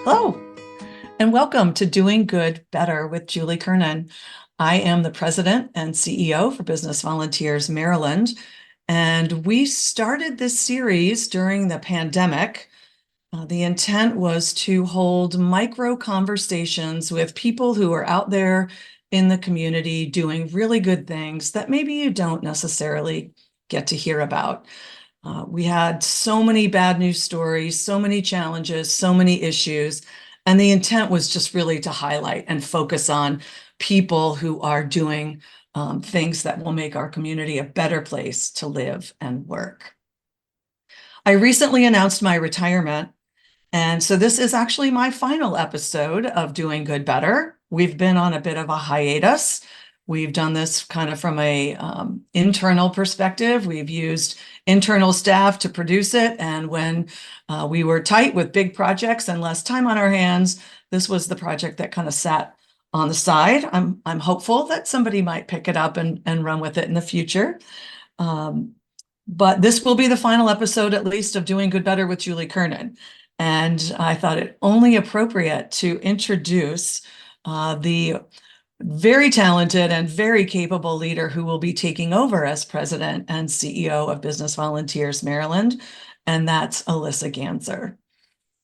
Hello, and welcome to Doing Good Better with Julie Kernan. I am the president and CEO for Business Volunteers Maryland, and we started this series during the pandemic. The intent was to hold micro conversations with people who are out there in the community doing really good things that maybe you don't necessarily get to hear about. We had so many bad news stories, so many challenges, so many issues. And the intent was just really to highlight and focus on people who are doing things that will make our community a better place to live and work. I recently announced my retirement. And so this is actually my final episode of Doing Good Better. We've been on a bit of a hiatus. We've done this kind of from a internal perspective. We've used internal staff to produce it. And when we were tight with big projects and less time on our hands, this was the project that kind of sat on the side. I'm hopeful that somebody might pick it up and run with it in the future. But this will be the final episode, at least, of Doing Good Better with Julie Kernan. And I thought it only appropriate to introduce the very talented and very capable leader who will be taking over as president and CEO of Business Volunteers Maryland, and that's Alissa Ganser.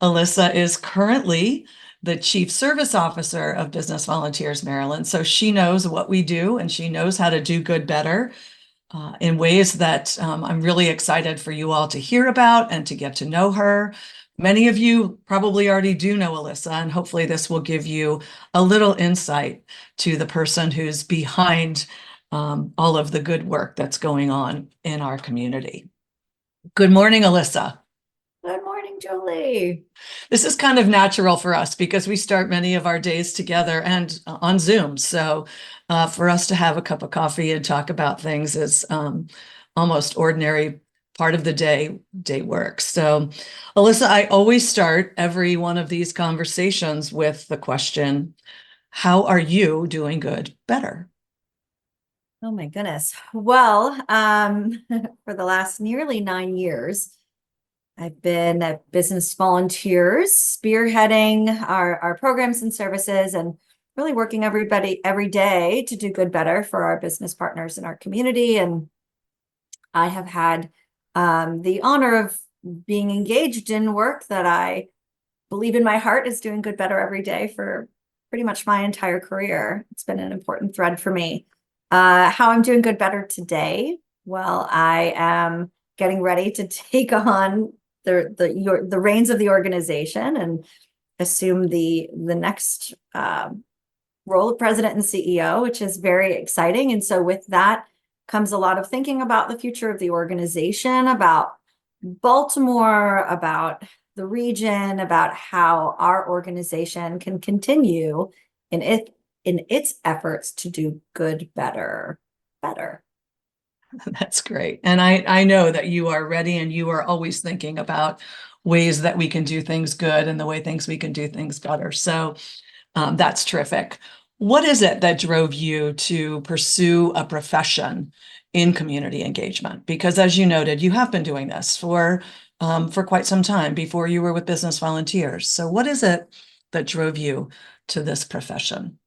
Alissa is currently the Chief Service Officer of Business Volunteers Maryland, so she knows what we do and she knows how to do good better in ways that I'm really excited for you all to hear about and to get to know her. Many of you probably already do know Alissa, and hopefully this will give you a little insight to the person who's behind all of the good work that's going on in our community. Good morning, Alissa. Good morning, Julie. This is kind of natural for us because we start many of our days together and on Zoom. So for us to have a cup of coffee and talk about things is almost ordinary part of the day work. So Alissa, I always start every one of these conversations with the question, how are you doing good better? Oh my goodness. Well, for the last nearly 9 years, I've been at Business Volunteers, spearheading our programs and services and really working everybody every day to do good better for our business partners in our community. And I have had the honor of being engaged in work that I believe in my heart is doing good better every day for pretty much my entire career. It's been an important thread for me. How I'm doing good better today? Well, I am getting ready to take on the reins of the organization and assume the next role of president and CEO, which is very exciting. And so with that comes a lot of thinking about the future of the organization, about Baltimore, about the region, about how our organization can continue in its efforts to do good better. That's great. And I know that you are ready and you are always thinking about ways that we can do things good and the way we can do things better. So that's terrific. What is it that drove you to pursue a profession in community engagement? Because as you noted, you have been doing this for quite some time before you were with Business Volunteers. So what is it that drove you to this profession?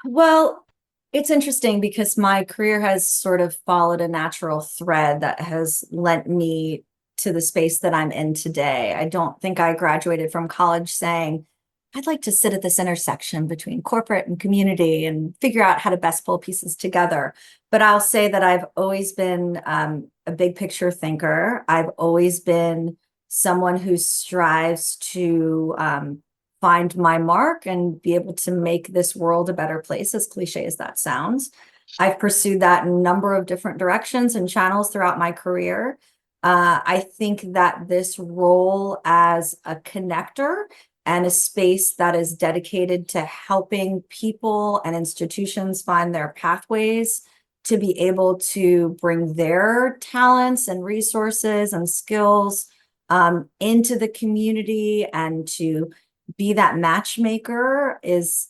Well, it's interesting because my career has sort of followed a natural thread that has lent me to the space that I'm in today. I don't think I graduated from college saying, I'd like to sit at this intersection between corporate and community and figure out how to best pull pieces together. But I'll say that I've always been a big picture thinker. I've always been someone who strives to find my mark and be able to make this world a better place, as cliche as that sounds. I've pursued that in a number of different directions and channels throughout my career. I think that this role as a connector and a space that is dedicated to helping people and institutions find their pathways to be able to bring their talents and resources and skills into the community and to be that matchmaker is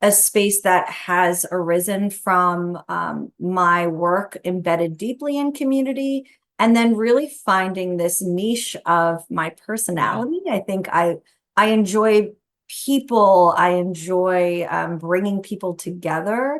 a space that has arisen from my work embedded deeply in community and then really finding this niche of my Yeah. personality. I think I enjoy people. I enjoy bringing people together.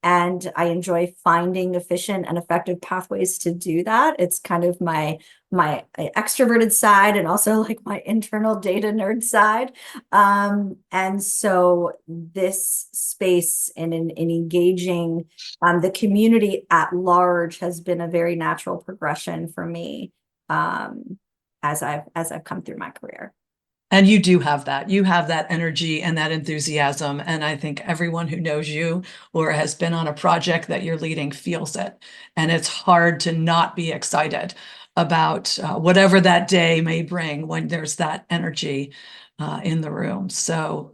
And I enjoy finding efficient and effective pathways to do that. It's kind of my extroverted side and also like my internal data nerd side. And so this space in engaging the community at large has been a very natural progression for me as I've come through my career. And you do have that. You have that energy and that enthusiasm. And I think everyone who knows you or has been on a project that you're leading feels it. And it's hard to not be excited about whatever that day may bring when there's that energy in the room. So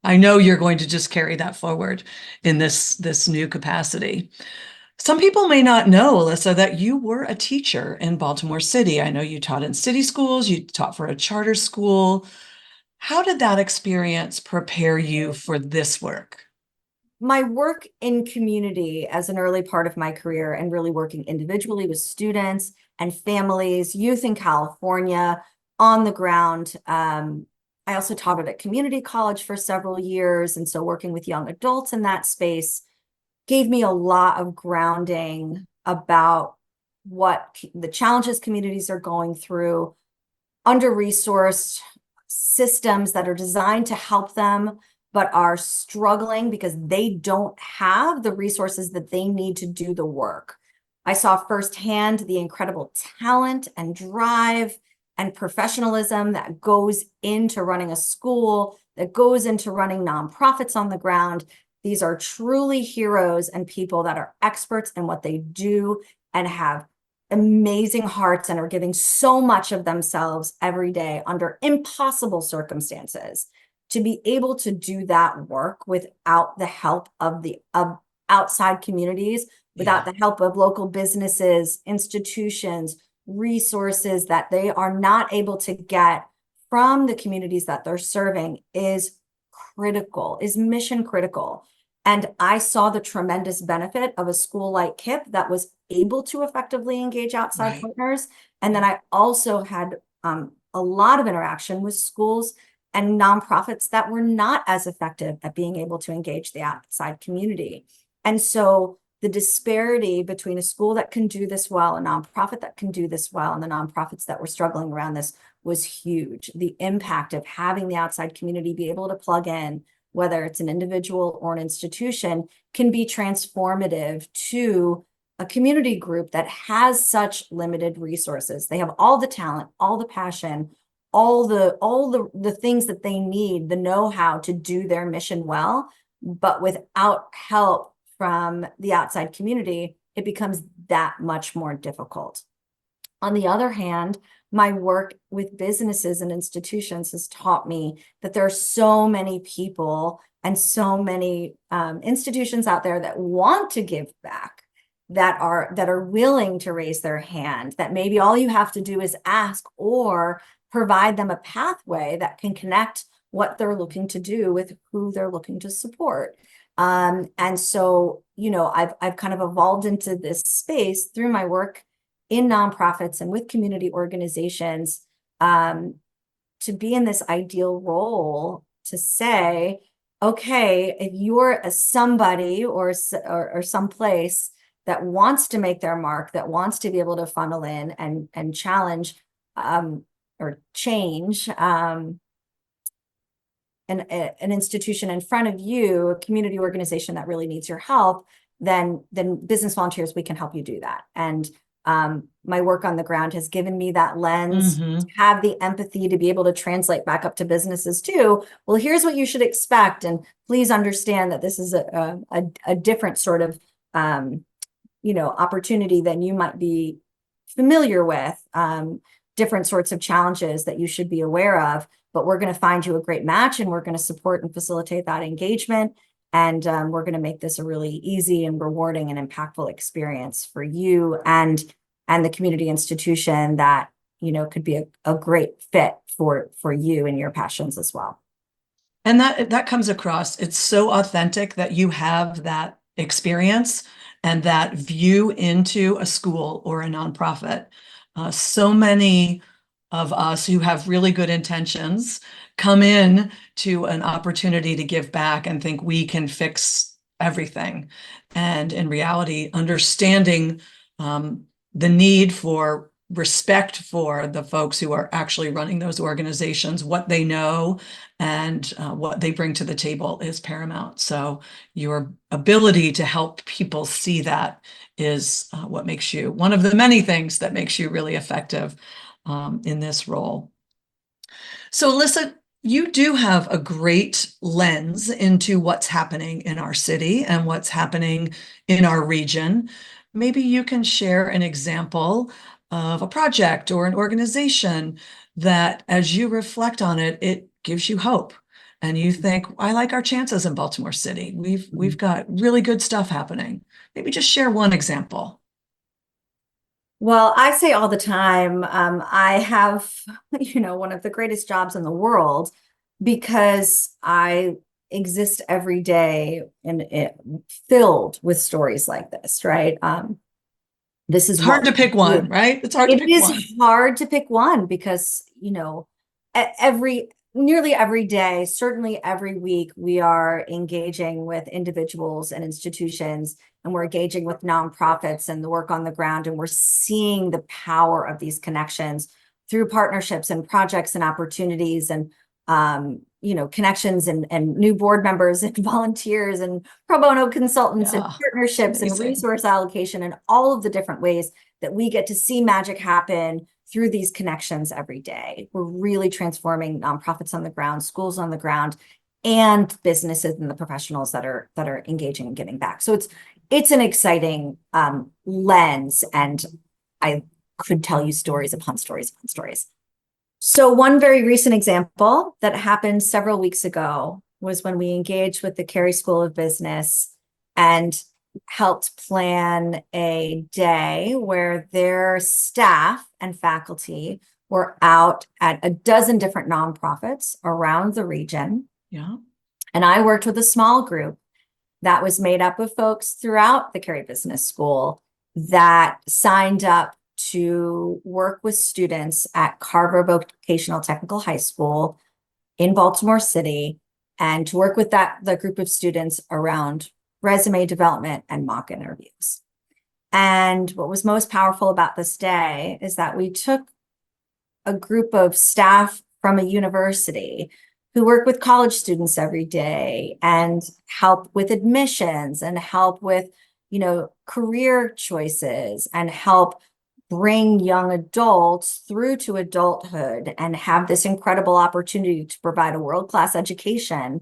I know you're going to just carry that forward in this new capacity. Some people may not know, Alissa, that you were a teacher in Baltimore City. I know you taught in city schools, you taught for a charter school. How did that experience prepare you for this work? My work in community as an early part of my career and really working individually with students and families, youth in California on the ground. I also taught at a community college for several years. And so working with young adults in that space gave me a lot of grounding about what the challenges communities are going through, under-resourced systems that are designed to help them, but are struggling because they don't have the resources that they need to do the work. I saw firsthand the incredible talent and drive and professionalism that goes into running a school, that goes into running nonprofits on the ground. These are truly heroes and people that are experts in what they do and have amazing hearts and are giving so much of themselves every day under impossible circumstances. To be able to do that work without the help of the outside communities, without Yeah, the help of local businesses, institutions, resources that they are not able to get from the communities that they're serving is critical, is mission critical. And I saw the tremendous benefit of a school like KIPP that was able to effectively engage outside right. partners. And then I also had a lot of interaction with schools and nonprofits that were not as effective at being able to engage the outside community. And so the disparity between a school that can do this well, a nonprofit that can do this well, and the nonprofits that were struggling around this was huge. The impact of having the outside community be able to plug in, whether it's an individual or an institution, can be transformative to a community group that has such limited resources. They have all the talent, all the passion, all the things that they need, the know-how to do their mission well, but without help from the outside community, it becomes that much more difficult. On the other hand, my work with businesses and institutions has taught me that there are so many people and so many institutions out there that want to give back, that are willing to raise their hand, that maybe all you have to do is ask or provide them a pathway that can connect what they're looking to do with who they're looking to support. And so, I've kind of evolved into this space through my work in nonprofits and with community organizations, to be in this ideal role to say, okay, if you're a somebody or someplace that wants to make their mark, that wants to be able to funnel in and challenge or change an institution in front of you, a community organization that really needs your help, then business volunteers, we can help you do that. And my work on the ground has given me that lens, to Mm-hmm. have the empathy to be able to translate back up to businesses too. Well, here's what you should expect, and please understand that this is a different sort of opportunity than you might be familiar with. Different sorts of challenges that you should be aware of, but we're going to find you a great match, and we're going to support and facilitate that engagement. And we're going to make this a really easy and rewarding and impactful experience for you and the community institution that could be a great fit for you and your passions as well. And that comes across. It's so authentic that you have that experience and that view into a school or a nonprofit. So many of us who have really good intentions come in to an opportunity to give back and think we can fix everything. And in reality, understanding the need for respect for the folks who are actually running those organizations, what they know, and what they bring to the table is paramount. So your ability to help people see that is what makes you one of the many things that makes you really effective in this role. So, Alissa, you do have a great lens into what's happening in our city and what's happening in our region. Maybe you can share an example of a project or an organization that, as you reflect on it, it gives you hope. And you think, I like our chances in Baltimore City. We've got really good stuff happening. Maybe just share one example. Well, I say all the time, I have, one of the greatest jobs in the world because I exist every day and it filled with stories like this, right? This is It's what hard to pick we do. one, right? It's hard to It pick is one. hard to pick one because, nearly every day, certainly every week, we are engaging with individuals and institutions, and we're engaging with nonprofits and the work on the ground, and we're seeing the power of these connections through partnerships and projects and opportunities and connections and new board members and volunteers and pro bono consultants and Yeah, it's partnerships and amazing. resource allocation and all of the different ways that we get to see magic happen through these connections every day. We're really transforming nonprofits on the ground, schools on the ground, and businesses and the professionals that are engaging and giving back. So it's an exciting lens, and I could tell you stories upon stories upon stories. So one very recent example that happened several weeks ago was when we engaged with the Cary School of Business and helped plan a day where their staff and faculty were out at a dozen different nonprofits around the region. Yeah. And I worked with a small group that was made up of folks throughout the Cary Business School that signed up to work with students at Carver Vocational Technical High School in Baltimore City, and to work with the group of students around resume development and mock interviews. And what was most powerful about this day is that we took a group of staff from a university who work with college students every day and help with admissions and help with, career choices and help bring young adults through to adulthood and have this incredible opportunity to provide a world-class education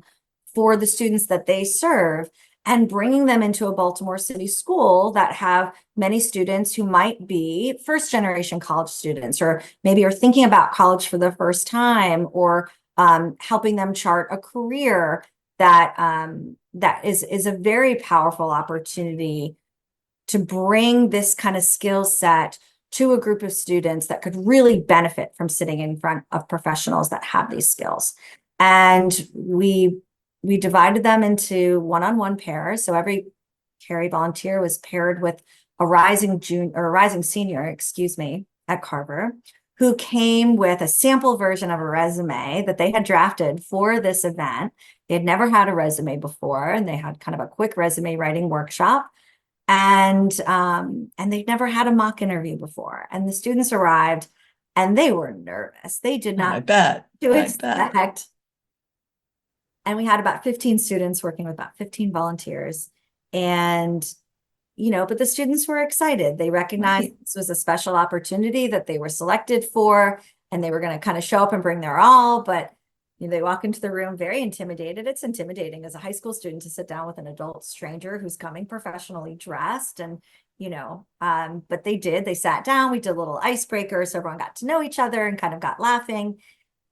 for the students that they serve, and bringing them into a Baltimore City school that have many students who might be first generation college students, or maybe are thinking about college for the first time, or helping them chart a career that is a very powerful opportunity to bring this kind of skill set to a group of students that could really benefit from sitting in front of professionals that have these skills. And we divided them into one-on-one pairs. So every Cary volunteer was paired with a rising senior, excuse me, at Carver, who came with a sample version of a resume that they had drafted for this event. They had never had a resume before, and they had kind of a quick resume writing workshop. And they'd never had a mock interview before. And the students arrived and they were nervous. They did I not bet. to I bet. expect. And we had about 15 students working with about 15 volunteers. And, but the students were excited. They recognized Right. this was a special opportunity that they were selected for, and they were going to kind of show up and bring their all. But they walk into the room very intimidated. It's intimidating as a high school student to sit down with an adult stranger who's coming professionally dressed. And, but they did. They sat down. We did a little icebreaker, so everyone got to know each other and kind of got laughing.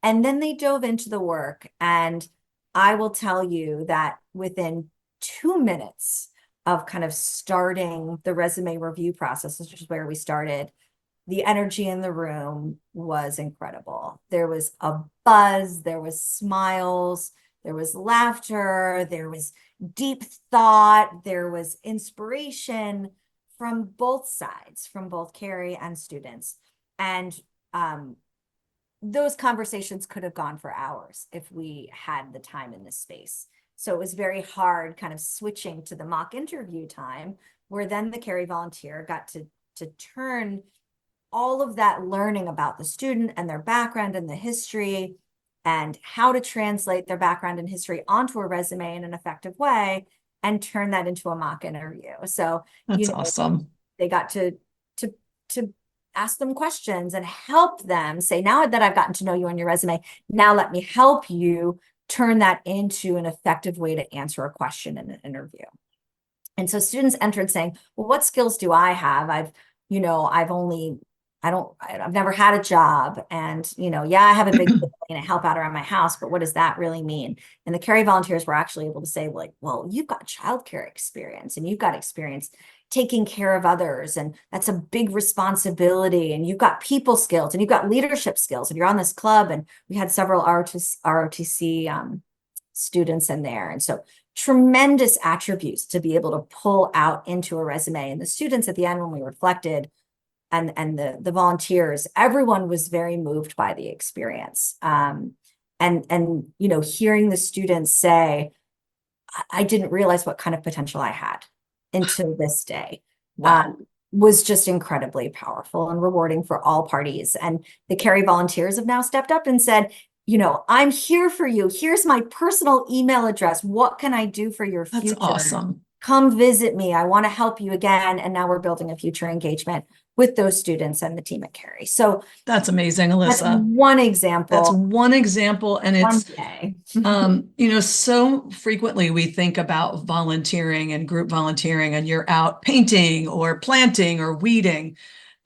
And then they dove into the work. And I will tell you that within 2 minutes of kind of starting the resume review process, which is where we started, the energy in the room was incredible. There was a buzz, there was smiles, there was laughter, there was deep thought, there was inspiration from both sides, from both Carrie and students. And those conversations could have gone for hours if we had the time in this space. So it was very hard kind of switching to the mock interview time, where then the Carrie volunteer got to turn all of that learning about the student and their background and the history and how to translate their background and history onto a resume in an effective way and turn that into a mock interview. So, That's awesome. they got to ask them questions and help them say, now that I've gotten to know you on your resume, now let me help you turn that into an effective way to answer a question in an interview. And so students entered saying, well, what skills do I have? I've never had a job, and, yeah, I have a big family and I help out around my house, but what does that really mean? And the Carrie volunteers were actually able to say, like, well, you've got childcare experience and you've got experience taking care of others, and that's a big responsibility, and you've got people skills and you've got leadership skills, and you're on this club. And we had several ROTC students in there. And so tremendous attributes to be able to pull out into a resume. And the students at the end, when we reflected, and the volunteers, everyone was very moved by the experience. And hearing the students say, I didn't realize what kind of potential I had until this day. Wow. Was just incredibly powerful and rewarding for all parties. And the Carrie volunteers have now stepped up and said, I'm here for you. Here's my personal email address. What can I do for your future? That's awesome. Come visit me. I want to help you again. And now we're building a future engagement with those students and the team at Carrie. So that's amazing, Alissa. That's one example. That's one example. And it's, one day. So frequently we think about volunteering and group volunteering, and you're out painting or planting or weeding.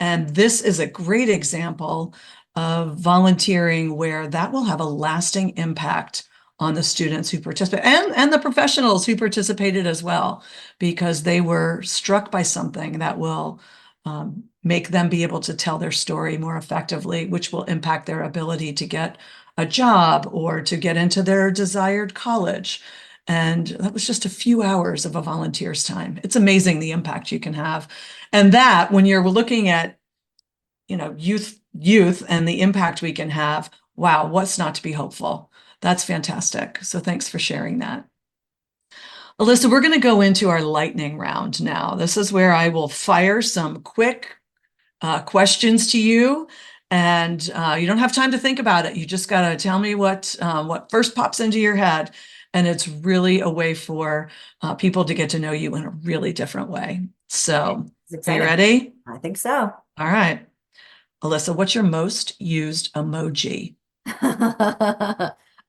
And this is a great example of volunteering where that will have a lasting impact on the students who participate and the professionals who participated as well, because they were struck by something that will make them be able to tell their story more effectively, which will impact their ability to get a job or to get into their desired college. And that was just a few hours of a volunteer's time. It's amazing the impact you can have. And that, when you're looking at, youth and the impact we can have, wow, what's not to be hopeful? That's fantastic. So thanks for sharing that. Alissa, we're going to go into our lightning round now. This is where I will fire some quick questions to you, and you don't have time to think about it. You just got to tell me what first pops into your head, and it's really a way for people to get to know you in a really different way. So, are you ready? I think so. All right, Alissa, what's your most used emoji?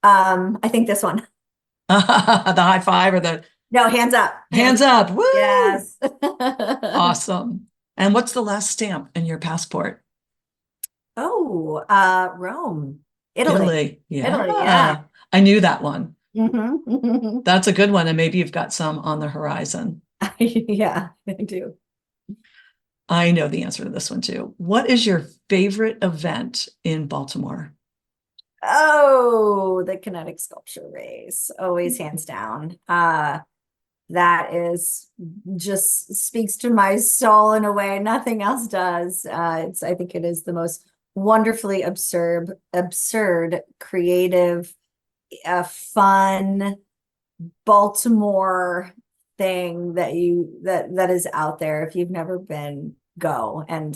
I think this one. The high five or the no, hands up. Hands up. Woo! Yes. Awesome. And what's the last stamp in your passport? Oh, Rome, Italy. Italy. Yeah. Italy, yeah. I knew that one. Mm-hmm. That's a good one. And maybe you've got some on the horizon. Yeah, I do. I know the answer to this one too. What is your favorite event in Baltimore? Oh, the kinetic sculpture race, always hands down. That is just speaks to my soul in a way nothing else does. I think it is the most wonderfully absurd, creative, fun Baltimore thing that is out there. If you've never been, go. And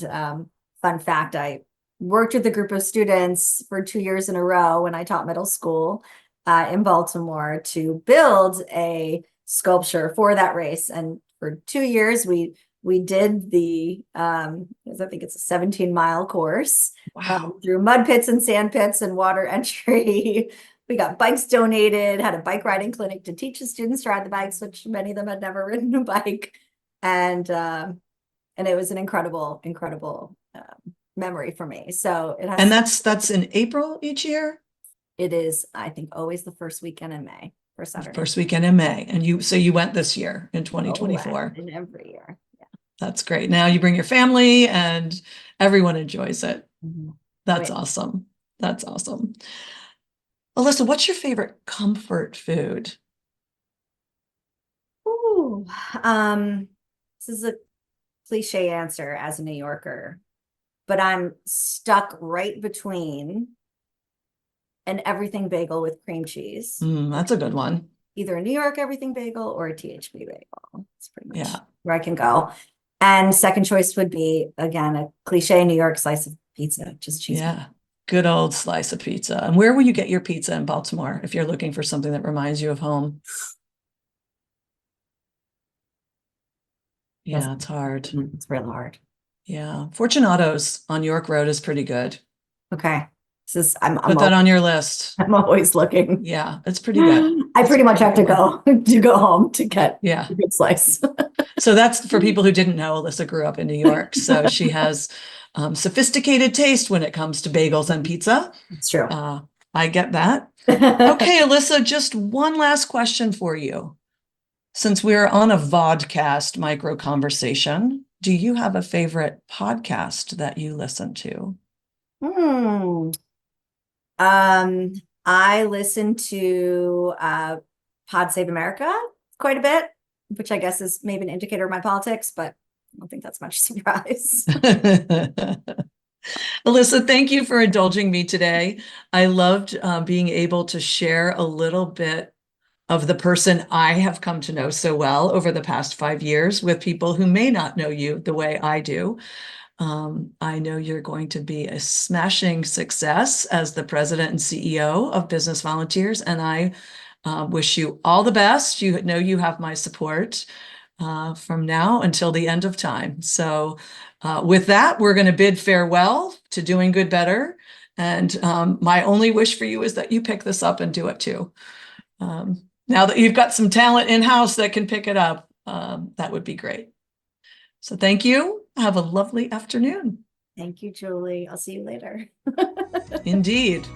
fun fact, I worked with a group of students for 2 years in a row when I taught middle school in Baltimore to build a sculpture for that race. And for 2 years, we did the, I think it's a 17-mile course. Wow. Through mud pits and sand pits and water entry. We got bikes donated, had a bike riding clinic to teach the students to ride the bikes, which many of them had never ridden a bike. And it was an incredible memory for me. So it has, and that's in April each year? It is, I think, always the first weekend in May. First weekend in May. And you went this year in 2024. And every year. Yeah. That's great. Now you bring your family and everyone enjoys it. Mm-hmm. That's awesome. That's awesome. Alyssa, what's your favorite comfort food? Ooh, this is a cliche answer as a New Yorker, but I'm stuck right between an everything bagel with cream cheese, That's a good one. either a New York everything bagel or a THB bagel. It's pretty much Yeah. where I can go. And second choice would be, again, a cliche New York slice of pizza, just cheese. Yeah. Good old slice of pizza. And where will you get your pizza in Baltimore if you're looking for something that reminds you of home? Yeah, it's hard. It's real hard. Yeah. Fortunato's on York Road is pretty good. Okay. This is Put that on your list. I'm always looking. Yeah, it's pretty good. I It's pretty a much pretty have good to one. go to go home to get Yeah. a good slice. So that's for people who didn't know, Alyssa grew up in New York. So she has sophisticated taste when it comes to bagels and pizza. It's true. I get that. Okay, Alyssa, just one last question for you. Since we're on a vodcast micro conversation, do you have a favorite podcast that you listen to? Hmm. Um, I listen to Pod Save America quite a bit, which I guess is maybe an indicator of my politics, but I don't think that's much surprise. Alyssa, thank you for indulging me today. I loved being able to share a little bit of the person I have come to know so well over the past 5 years with people who may not know you the way I do. I know you're going to be a smashing success as the president and CEO of Business Volunteers, and I wish you all the best. You know you have my support from now until the end of time. So with that, we're going to bid farewell to Doing Good Better. And my only wish for you is that you pick this up and do it too. Now that you've got some talent in-house that can pick it up, that would be great. So thank you. Have a lovely afternoon. Thank you, Julie. I'll see you later. Indeed.